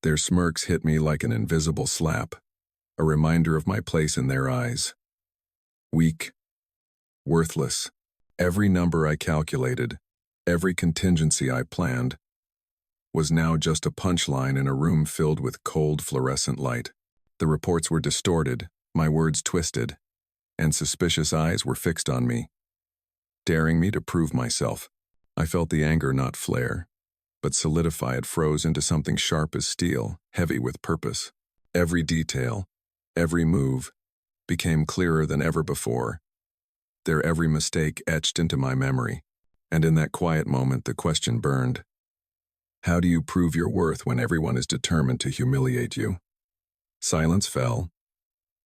Their smirks hit me like an invisible slap, a reminder of my place in their eyes. Weak, worthless. Every number I calculated, every contingency I planned, was now just a punchline in a room filled with cold fluorescent light. The reports were distorted, my words twisted, and suspicious eyes were fixed on me, daring me to prove myself. I felt the anger not flare, but solidify. It froze into something sharp as steel, heavy with purpose. Every detail, every move, became clearer than ever before, their every mistake etched into my memory. And in that quiet moment, the question burned. How do you prove your worth when everyone is determined to humiliate you? Silence fell,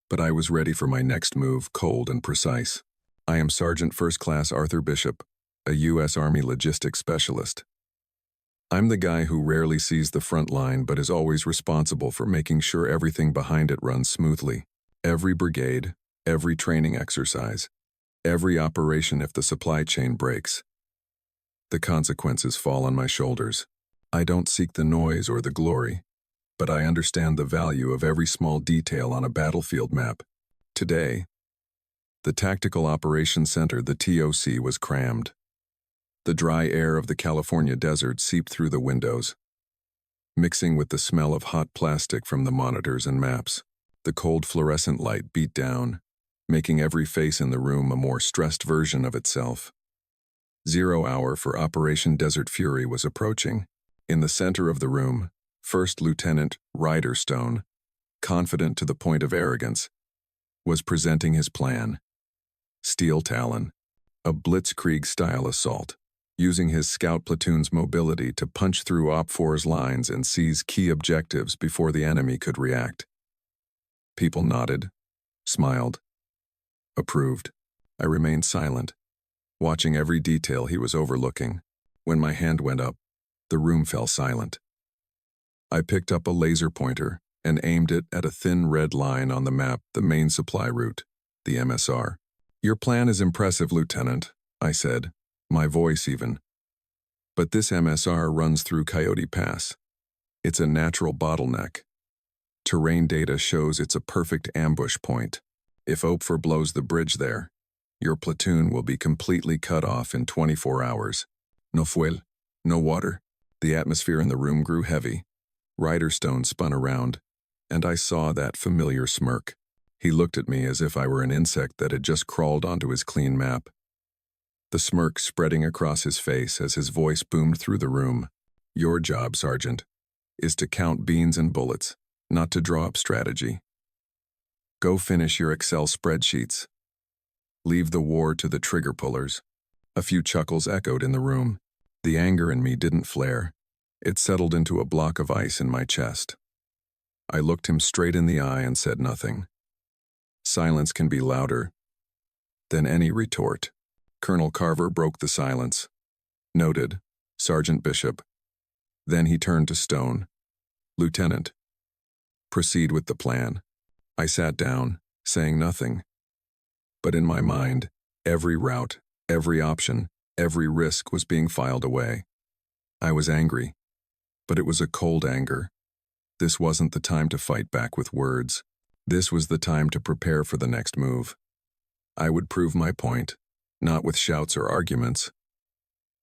but I was ready for my next move, cold and precise. I am Sergeant First Class Arthur Bishop, a U.S. Army logistics specialist. I'm the guy who rarely sees the front line but is always responsible for making sure everything behind it runs smoothly. Every brigade, every training exercise, every operation if the supply chain breaks. The consequences fall on my shoulders. I don't seek the noise or the glory, but I understand the value of every small detail on a battlefield map. Today, the Tactical Operations Center, the TOC, was crammed. The dry air of the California desert seeped through the windows, mixing with the smell of hot plastic from the monitors and maps. The cold fluorescent light beat down, making every face in the room a more stressed version of itself. 0 hour for Operation Desert Fury was approaching. In the center of the room, First Lieutenant Ryder Stone, confident to the point of arrogance, was presenting his plan. Steel Talon, a blitzkrieg-style assault, using his scout platoon's mobility to punch through Op 4's lines and seize key objectives before the enemy could react. People nodded, smiled, approved. I remained silent, watching every detail he was overlooking. When my hand went up, the room fell silent. I picked up a laser pointer and aimed it at a thin red line on the map, the main supply route, the MSR. Your plan is impressive, Lieutenant, I said, my voice even. But this MSR runs through Coyote Pass. It's a natural bottleneck. Terrain data shows it's a perfect ambush point. If Op 4 blows the bridge there, your platoon will be completely cut off in 24 hours. No fuel, no water. The atmosphere in the room grew heavy. Ryder Stone spun around, and I saw that familiar smirk. He looked at me as if I were an insect that had just crawled onto his clean map. The smirk spreading across his face as his voice boomed through the room. Your job, Sergeant, is to count beans and bullets, not to draw up strategy. Go finish your Excel spreadsheets. Leave the war to the trigger pullers. A few chuckles echoed in the room. The anger in me didn't flare. It settled into a block of ice in my chest. I looked him straight in the eye and said nothing. Silence can be louder than any retort. Colonel Carver broke the silence. Noted, Sergeant Bishop. Then he turned to Stone. Lieutenant, proceed with the plan. I sat down, saying nothing. But in my mind, every route, every option, every risk was being filed away. I was angry, but it was a cold anger. This wasn't the time to fight back with words. This was the time to prepare for the next move. I would prove my point, not with shouts or arguments,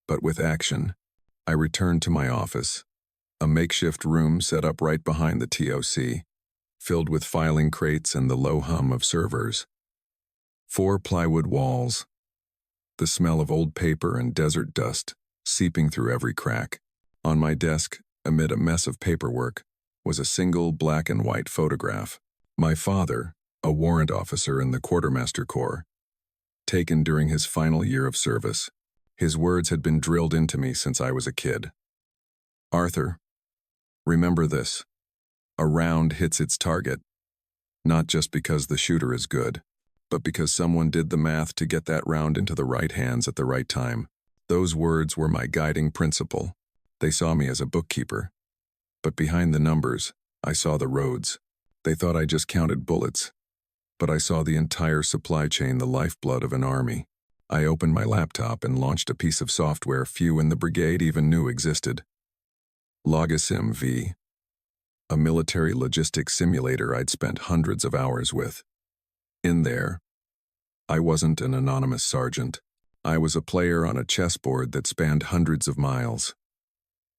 but with action. I returned to my office, a makeshift room set up right behind the TOC, filled with filing crates and the low hum of servers. 4 plywood walls, the smell of old paper and desert dust seeping through every crack. On my desk, amid a mess of paperwork, was a single black and white photograph. My father, a warrant officer in the Quartermaster Corps, taken during his final year of service. His words had been drilled into me since I was a kid. Arthur, remember this. A round hits its target, not just because the shooter is good, but because someone did the math to get that round into the right hands at the right time. Those words were my guiding principle. They saw me as a bookkeeper. But behind the numbers, I saw the roads. They thought I just counted bullets. But I saw the entire supply chain, the lifeblood of an army. I opened my laptop and launched a piece of software few in the brigade even knew existed. Logasim V. A a military logistics simulator I'd spent hundreds of hours with. In there, I wasn't an anonymous sergeant. I was a player on a chessboard that spanned hundreds of miles.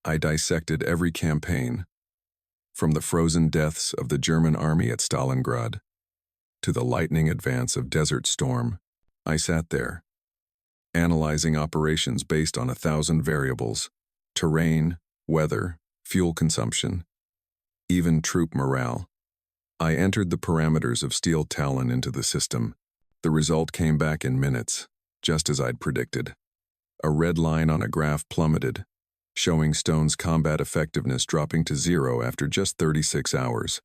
I dissected every campaign, from the frozen deaths of the German army at Stalingrad to the lightning advance of Desert Storm. I sat there, analyzing operations based on 1,000 variables: terrain, weather, fuel consumption, even troop morale. I entered the parameters of Steel Talon into the system. The result came back in minutes, just as I'd predicted. A red line on a graph plummeted, showing Stone's combat effectiveness dropping to 0 after just 36 hours.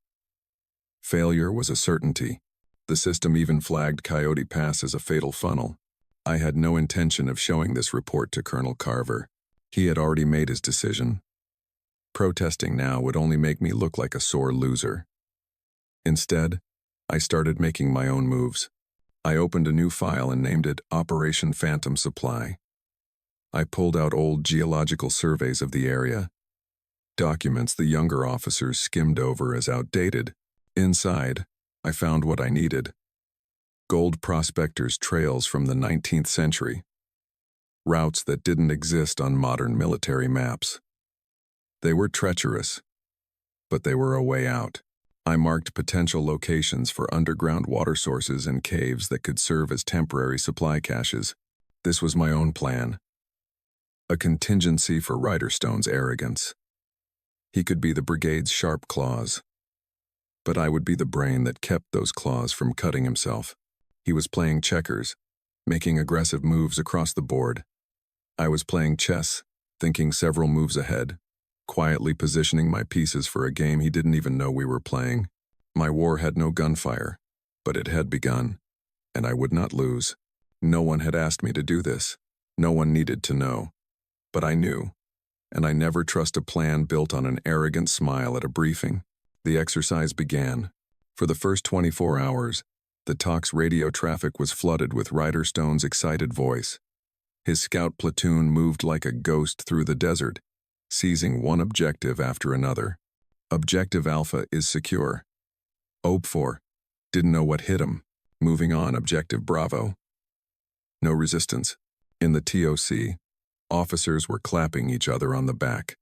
Failure was a certainty. The system even flagged Coyote Pass as a fatal funnel. I had no intention of showing this report to Colonel Carver. He had already made his decision. Protesting now would only make me look like a sore loser. Instead, I started making my own moves. I opened a new file and named it Operation Phantom Supply. I pulled out old geological surveys of the area, documents the younger officers skimmed over as outdated. Inside, I found what I needed: gold prospectors' trails from the 19th century, routes that didn't exist on modern military maps. They were treacherous, but they were a way out. I marked potential locations for underground water sources and caves that could serve as temporary supply caches. This was my own plan. A contingency for Ryder Stone's arrogance. He could be the Brigade's sharp claws, but I would be the brain that kept those claws from cutting himself. He was playing checkers, making aggressive moves across the board. I was playing chess, thinking several moves ahead, quietly positioning my pieces for a game he didn't even know we were playing. My war had no gunfire, but it had begun, and I would not lose. No one had asked me to do this. No one needed to know. But I knew, and I never trust a plan built on an arrogant smile at a briefing. The exercise began. For the first 24 hours, the TOC's radio traffic was flooded with Ryder Stone's excited voice. His scout platoon moved like a ghost through the desert, seizing one objective after another. Objective Alpha is secure. OB4 didn't know what hit him. Moving on, Objective Bravo. No resistance. In the TOC, officers were clapping each other on the back.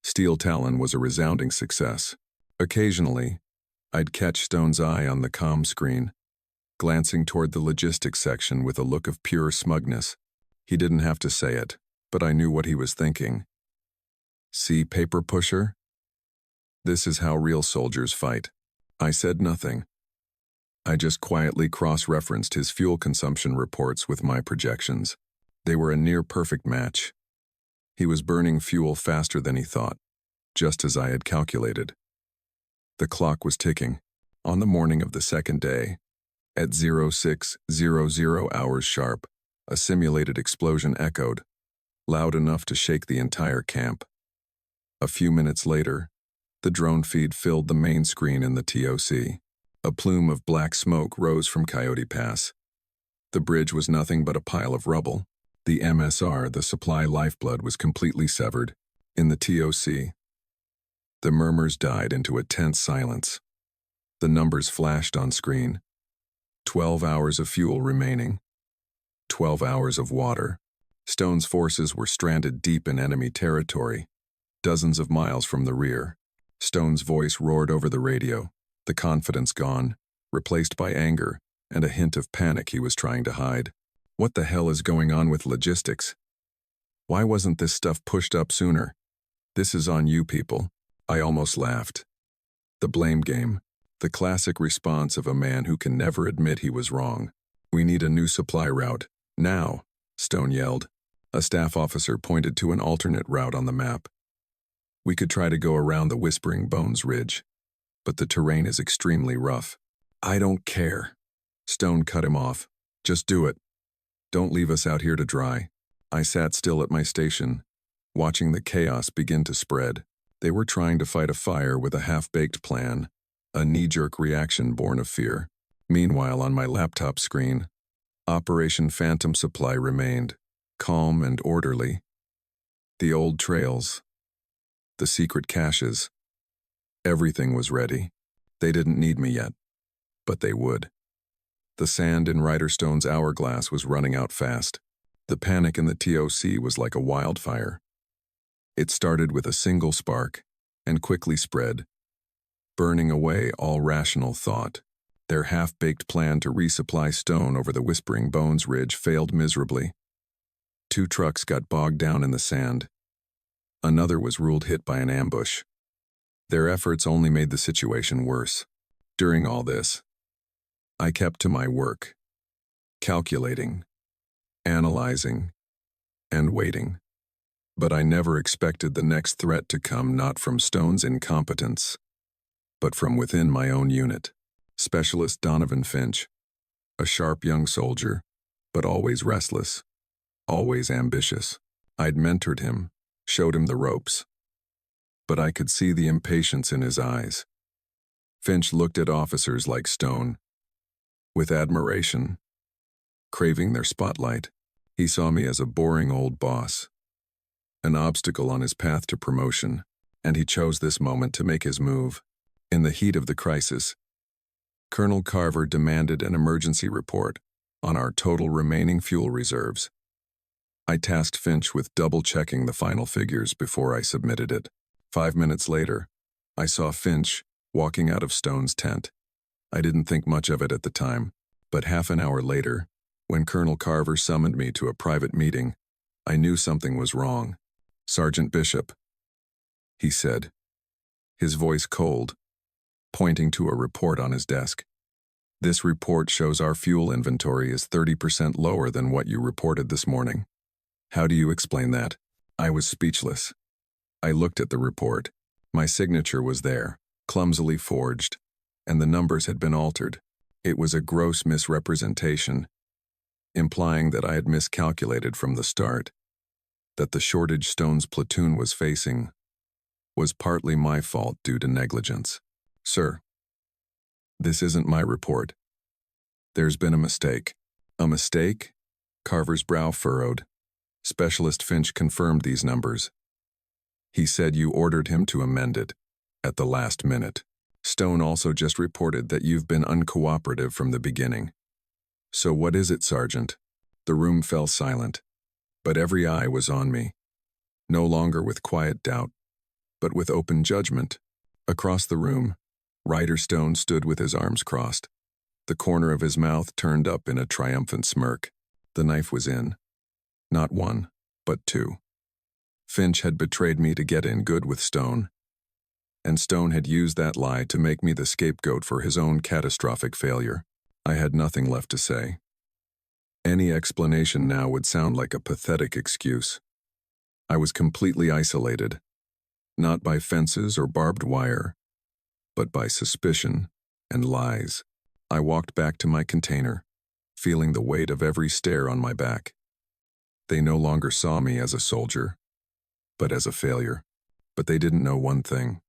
Steel Talon was a resounding success. Occasionally, I'd catch Stone's eye on the comm screen, glancing toward the logistics section with a look of pure smugness. He didn't have to say it, but I knew what he was thinking. See, paper pusher? This is how real soldiers fight. I said nothing. I just quietly cross-referenced his fuel consumption reports with my projections. They were a near-perfect match. He was burning fuel faster than he thought, just as I had calculated. The clock was ticking. On the morning of the second day, at 0600 hours sharp, a simulated explosion echoed, loud enough to shake the entire camp. A few minutes later, the drone feed filled the main screen in the TOC. A plume of black smoke rose from Coyote Pass. The bridge was nothing but a pile of rubble. The MSR, the supply lifeblood, was completely severed. In the TOC, the murmurs died into a tense silence. The numbers flashed on screen. 12 hours of fuel remaining. 12 hours of water. Stone's forces were stranded deep in enemy territory, dozens of miles from the rear. Stone's voice roared over the radio, the confidence gone, replaced by anger and a hint of panic he was trying to hide. What the hell is going on with logistics? Why wasn't this stuff pushed up sooner? This is on you people. I almost laughed. The blame game, the classic response of a man who can never admit he was wrong. We need a new supply route. Now, Stone yelled. A staff officer pointed to an alternate route on the map. We could try to go around the Whispering Bones Ridge, but the terrain is extremely rough. I don't care. Stone cut him off. Just do it. Don't leave us out here to dry. I sat still at my station, watching the chaos begin to spread. They were trying to fight a fire with a half-baked plan, a knee-jerk reaction born of fear. Meanwhile, on my laptop screen, Operation Phantom Supply remained, calm and orderly. The old trails, the secret caches, Everything was ready. They didn't need me yet, but they would. The sand in Riderstone's hourglass was running out fast. The panic in the TOC was like a wildfire. It started with a single spark and quickly spread, burning away all rational thought. Their half-baked plan to resupply stone over the Whispering Bones Ridge failed miserably. 2 trucks got bogged down in the sand. Another was ruled hit by an ambush. Their efforts only made the situation worse. During all this, I kept to my work, calculating, analyzing, and waiting. But I never expected the next threat to come not from Stone's incompetence, but from within my own unit. Specialist Donovan Finch, a sharp young soldier, but always restless, always ambitious. I'd mentored him, showed him the ropes, but I could see the impatience in his eyes. Finch looked at officers like Stone with admiration, craving their spotlight. He saw me as a boring old boss, an obstacle on his path to promotion, and he chose this moment to make his move. In the heat of the crisis, Colonel Carver demanded an emergency report on our total remaining fuel reserves. I tasked Finch with double-checking the final figures before I submitted it. 5 minutes later, I saw Finch walking out of Stone's tent. I didn't think much of it at the time, but half an hour later, when Colonel Carver summoned me to a private meeting, I knew something was wrong. "Sergeant Bishop," he said, his voice cold, pointing to a report on his desk. "This report shows our fuel inventory is 30% lower than what you reported this morning. How do you explain that?" I was speechless. I looked at the report. My signature was there, clumsily forged, and the numbers had been altered. It was a gross misrepresentation, implying that I had miscalculated from the start, that the shortage Stone's platoon was facing was partly my fault due to negligence. "Sir, this isn't my report. There's been a mistake." "A mistake?" Carver's brow furrowed. Specialist Finch confirmed these numbers. He said you ordered him to amend it at the last minute. "Stone also just reported that you've been uncooperative from the beginning." "So what is it, Sergeant?" The room fell silent, but every eye was on me, no longer with quiet doubt, but with open judgment. Across the room, Ryder Stone stood with his arms crossed, the corner of his mouth turned up in a triumphant smirk. The knife was in. Not 1, but 2. Finch had betrayed me to get in good with Stone, and Stone had used that lie to make me the scapegoat for his own catastrophic failure. I had nothing left to say. Any explanation now would sound like a pathetic excuse. I was completely isolated, not by fences or barbed wire, but by suspicion and lies. I walked back to my container, feeling the weight of every stare on my back. They no longer saw me as a soldier, but as a failure. But they didn't know one thing.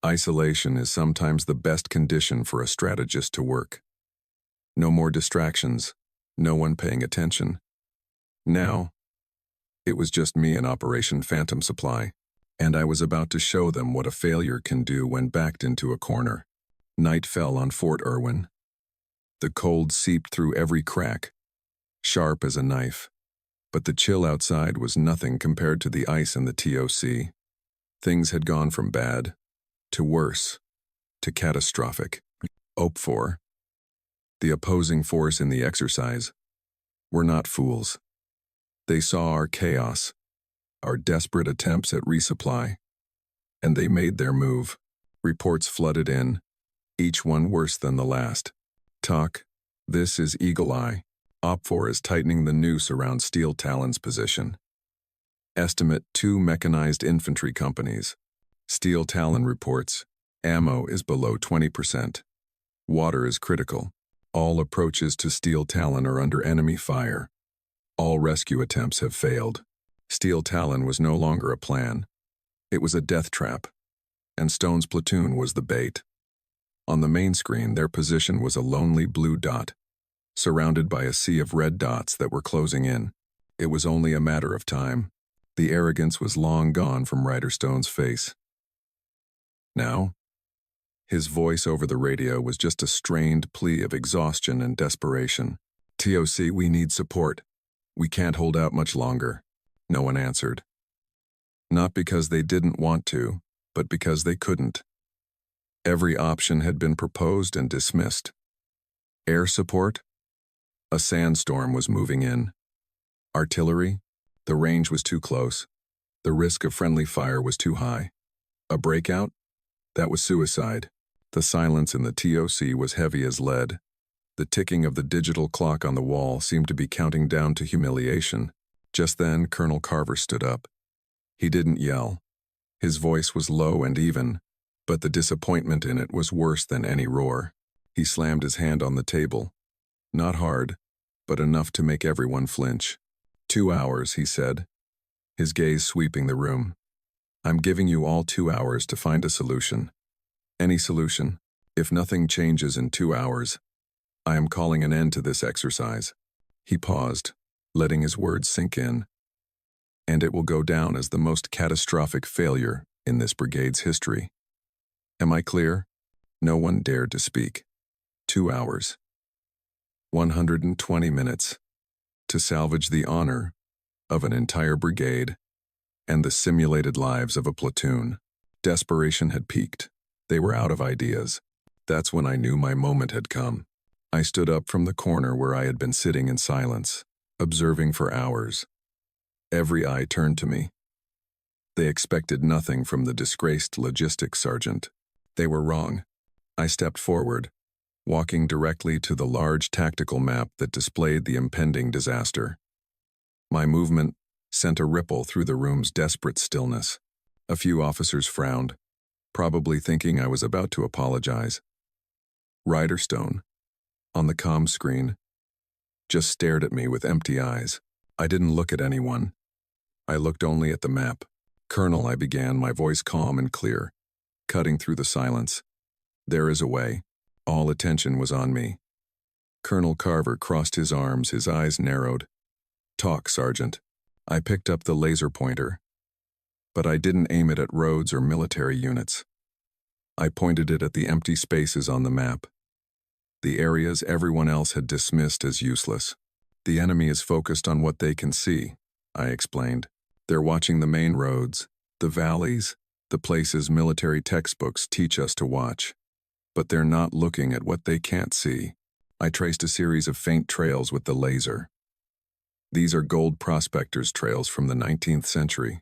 Isolation is sometimes the best condition for a strategist to work. No more distractions, no one paying attention. Now, it was just me and Operation Phantom Supply, and I was about to show them what a failure can do when backed into a corner. Night fell on Fort Irwin. The cold seeped through every crack, sharp as a knife, but the chill outside was nothing compared to the ice in the TOC. Things had gone from bad to worse to catastrophic. OPFOR, the opposing force in the exercise, were not fools. They saw our chaos, our desperate attempts at resupply, and they made their move. Reports flooded in, each one worse than the last. "TOC, this is Eagle Eye. OPFOR is tightening the noose around Steel Talon's position. Estimate 2 mechanized infantry companies. Steel Talon reports, ammo is below 20%. Water is critical. All approaches to Steel Talon are under enemy fire. All rescue attempts have failed." Steel Talon was no longer a plan. It was a death trap, and Stone's platoon was the bait. On the main screen, their position was a lonely blue dot, surrounded by a sea of red dots that were closing in. It was only a matter of time. The arrogance was long gone from Ryder Stone's face. Now, His voice over the radio was just a strained plea of exhaustion and desperation. "TOC, we need support. We can't hold out much longer." No one answered. Not because they didn't want to, but because they couldn't. Every option had been proposed and dismissed. Air support? A sandstorm was moving in. Artillery? The range was too close. The risk of friendly fire was too high. A breakout? That was suicide. The silence in the TOC was heavy as lead. The ticking of the digital clock on the wall seemed to be counting down to humiliation. Just then, Colonel Carver stood up. He didn't yell. His voice was low and even, but the disappointment in it was worse than any roar. He slammed his hand on the table. Not hard, but enough to make everyone flinch. 2 hours, he said, his gaze sweeping the room. I'm giving you all 2 hours to find a solution. Any solution. If nothing changes in 2 hours, I am calling an end to this exercise. He paused, letting his words sink in. And it will go down as the most catastrophic failure in this brigade's history. Am I clear? No one dared to speak. 2 hours. 120 minutes. To salvage the honor of an entire brigade and the simulated lives of a platoon. Desperation had peaked. They were out of ideas. That's when I knew my moment had come. I stood up from the corner where I had been sitting in silence, observing for hours. Every eye turned to me. They expected nothing from the disgraced logistics sergeant. They were wrong. I stepped forward, walking directly to the large tactical map that displayed the impending disaster. My movement sent a ripple through the room's desperate stillness. A few officers frowned, probably thinking I was about to apologize. Riderstone, on the comm screen, just stared at me with empty eyes. I didn't look at anyone. I looked only at the map. "Colonel," I began, my voice calm and clear, cutting through the silence. "There is a way." All attention was on me. Colonel Carver crossed his arms, his eyes narrowed. "Talk, Sergeant." I picked up the laser pointer, but I didn't aim it at roads or military units. I pointed it at the empty spaces on the map, the areas everyone else had dismissed as useless. "The enemy is focused on what they can see," I explained. "They're watching the main roads, the valleys, the places military textbooks teach us to watch. But they're not looking at what they can't see." I traced a series of faint trails with the laser. These are gold prospectors' trails from the 19th century.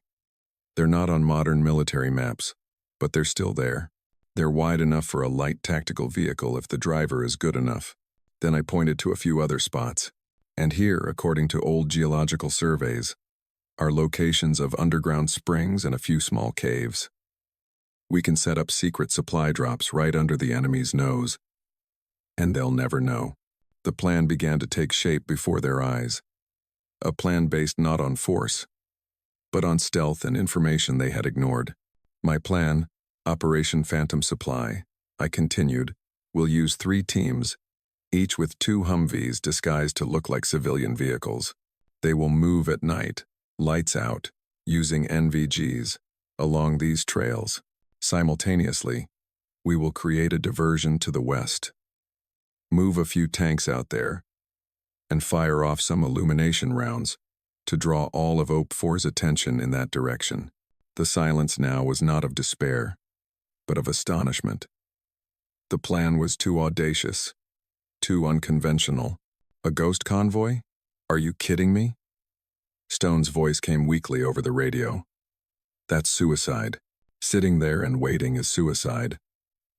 They're not on modern military maps, but they're still there. They're wide enough for a light tactical vehicle if the driver is good enough. Then I pointed to a few other spots. And here, according to old geological surveys, are locations of underground springs and a few small caves. We can set up secret supply drops right under the enemy's nose, and they'll never know. The plan began to take shape before their eyes. A plan based not on force, but on stealth and information they had ignored. My plan, Operation Phantom Supply, I continued, will use 3 teams, each with 2 Humvees disguised to look like civilian vehicles. They will move at night, lights out, using NVGs, along these trails. Simultaneously, we will create a diversion to the west, move a few tanks out there, and fire off some illumination rounds to draw all of OP4's attention in that direction. The silence now was not of despair, but of astonishment. The plan was too audacious, too unconventional. A ghost convoy? Are you kidding me? Stone's voice came weakly over the radio. That's suicide. Sitting there and waiting is suicide.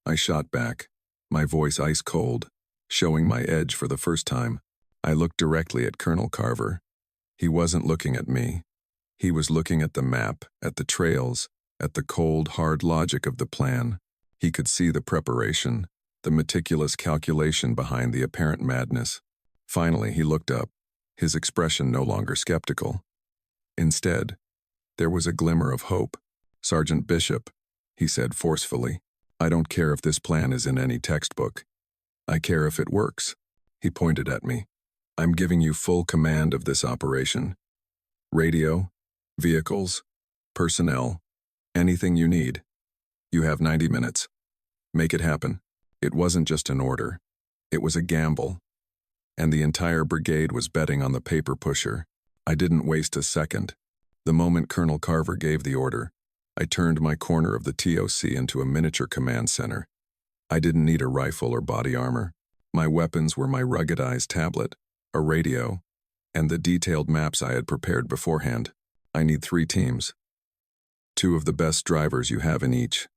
I shot back, my voice ice cold, showing my edge for the first time. I looked directly at Colonel Carver. He wasn't looking at me. He was looking at the map, at the trails, at the cold, hard logic of the plan. He could see the preparation, the meticulous calculation behind the apparent madness. Finally, he looked up, his expression no longer skeptical. Instead, there was a glimmer of hope. "Sergeant Bishop," he said forcefully, "I don't care if this plan is in any textbook. I care if it works." He pointed at me. "I'm giving you full command of this operation. Radio, vehicles, personnel, anything you need. You have 90 minutes. Make it happen. It wasn't just an order. It was a gamble. And the entire brigade was betting on the paper pusher. I didn't waste a second. The moment Colonel Carver gave the order, I turned my corner of the TOC into a miniature command center. I didn't need a rifle or body armor. My weapons were my ruggedized tablet, a radio, and the detailed maps I had prepared beforehand. I need 3 teams. 2 of the best drivers you have in each,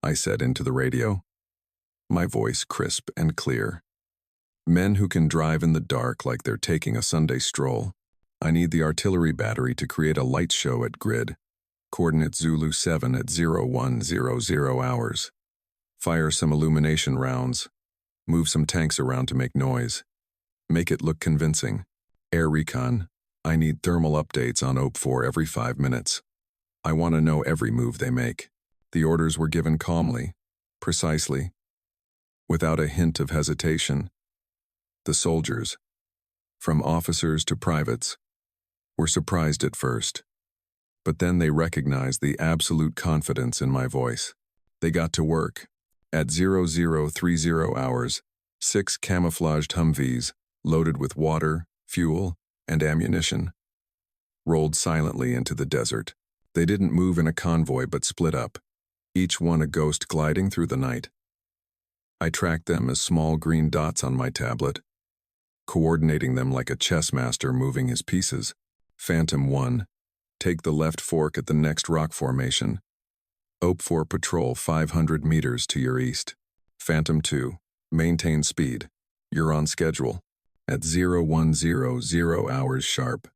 I said into the radio, my voice crisp and clear. Men who can drive in the dark like they're taking a Sunday stroll. I need the artillery battery to create a light show at grid. Coordinate Zulu 7 at 0100 hours. Fire some illumination rounds. Move some tanks around to make noise. Make it look convincing. Air recon. I need thermal updates on OP4 every 5 minutes. I want to know every move they make. The orders were given calmly, precisely, without a hint of hesitation. The soldiers, from officers to privates, were surprised at first. But then they recognized the absolute confidence in my voice. They got to work. At 0030 hours, 6 camouflaged Humvees, loaded with water, fuel, and ammunition, rolled silently into the desert. They didn't move in a convoy but split up, each one a ghost gliding through the night. I tracked them as small green dots on my tablet, coordinating them like a chess master moving his pieces. Phantom 1, take the left fork at the next rock formation. OP4 patrol 500 meters to your east. Phantom 2, maintain speed. You're on schedule. At 0100 hours sharp,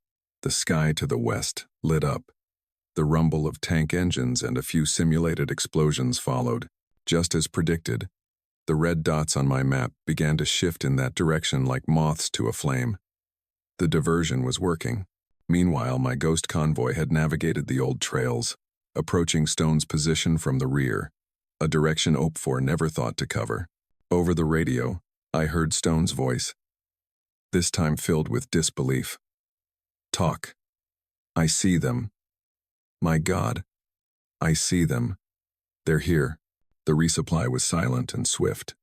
the sky to the west lit up. The rumble of tank engines and a few simulated explosions followed. Just as predicted, the red dots on my map began to shift in that direction like moths to a flame. The diversion was working. Meanwhile, my ghost convoy had navigated the old trails, approaching Stone's position from the rear, a direction OP4 never thought to cover. Over the radio, I heard Stone's voice, this time filled with disbelief. Talk. I see them. My God, I see them. They're here. The resupply was silent and swift.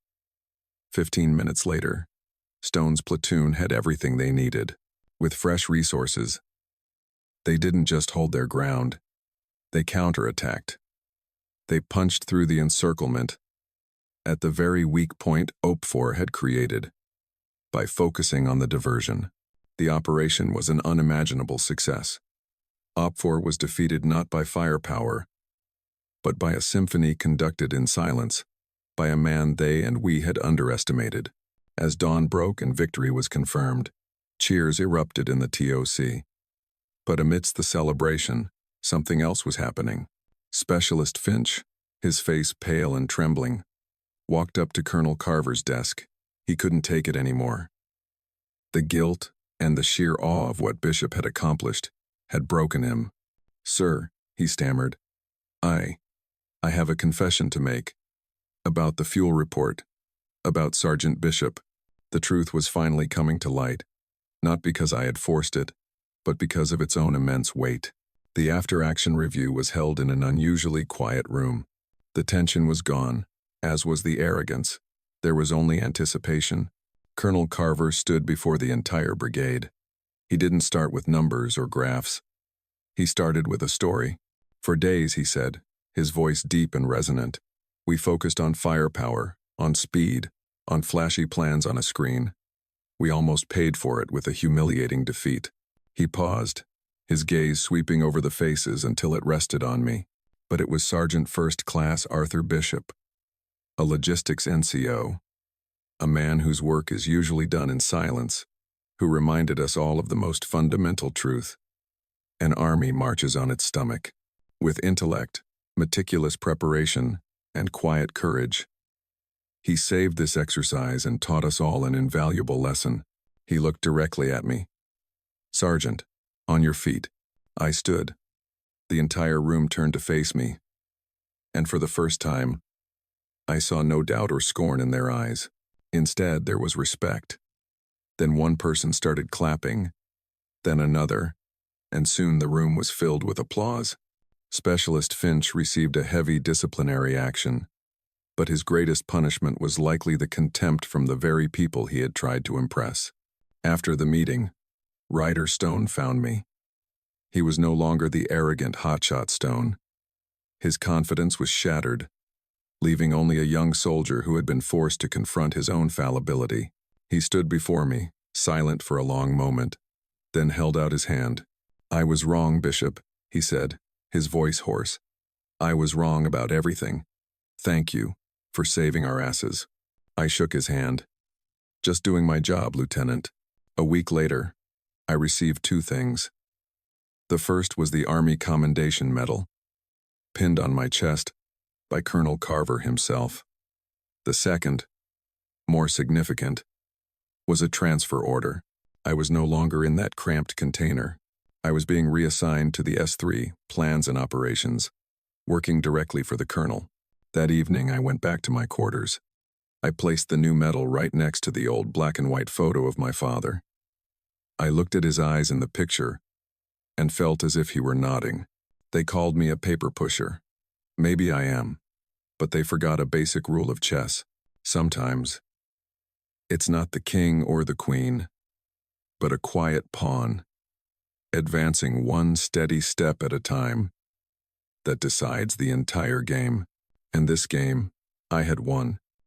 15 minutes later, Stone's platoon had everything they needed, with fresh resources. They didn't just hold their ground. They counterattacked. They punched through the encirclement at the very weak point OP4 had created. By focusing on the diversion, the operation was an unimaginable success. OP4 was defeated not by firepower, but by a symphony conducted in silence, by a man they and we had underestimated. As dawn broke and victory was confirmed, cheers erupted in the TOC. But amidst the celebration, something else was happening. Specialist Finch, his face pale and trembling, walked up to Colonel Carver's desk. He couldn't take it anymore. The guilt and the sheer awe of what Bishop had accomplished had broken him. Sir, he stammered, I have a confession to make. About the fuel report. About Sergeant Bishop. The truth was finally coming to light. Not because I had forced it, but because of its own immense weight. The after-action review was held in an unusually quiet room. The tension was gone, as was the arrogance. There was only anticipation. Colonel Carver stood before the entire brigade. He didn't start with numbers or graphs. He started with a story. For days, he said, his voice deep and resonant, we focused on firepower, on speed, on flashy plans on a screen. We almost paid for it with a humiliating defeat. He paused, his gaze sweeping over the faces until it rested on me. But it was Sergeant First Class Arthur Bishop, a logistics NCO, a man whose work is usually done in silence, who reminded us all of the most fundamental truth. An army marches on its stomach, with intellect, meticulous preparation, and quiet courage. He saved this exercise and taught us all an invaluable lesson. He looked directly at me. Sergeant, on your feet. I stood. The entire room turned to face me. And for the first time, I saw no doubt or scorn in their eyes. Instead, there was respect. Then one person started clapping, then another, and soon the room was filled with applause. Specialist Finch received a heavy disciplinary action. But his greatest punishment was likely the contempt from the very people he had tried to impress. After the meeting, Ryder Stone found me. He was no longer the arrogant hotshot Stone. His confidence was shattered, leaving only a young soldier who had been forced to confront his own fallibility. He stood before me, silent for a long moment, then held out his hand. "I was wrong, Bishop," he said, his voice hoarse. "I was wrong about everything. Thank you for saving our asses." I shook his hand. "Just doing my job, Lieutenant." A week later, I received 2 things. The first was the Army Commendation Medal, pinned on my chest by Colonel Carver himself. The second, more significant, was a transfer order. I was no longer in that cramped container. I was being reassigned to the S3, Plans and Operations, working directly for the colonel. That evening, I went back to my quarters. I placed the new medal right next to the old black and white photo of my father. I looked at his eyes in the picture and felt as if he were nodding. They called me a paper pusher. Maybe I am, but they forgot a basic rule of chess. Sometimes, it's not the king or the queen, but a quiet pawn, advancing one steady step at a time, that decides the entire game. And this game, I had won.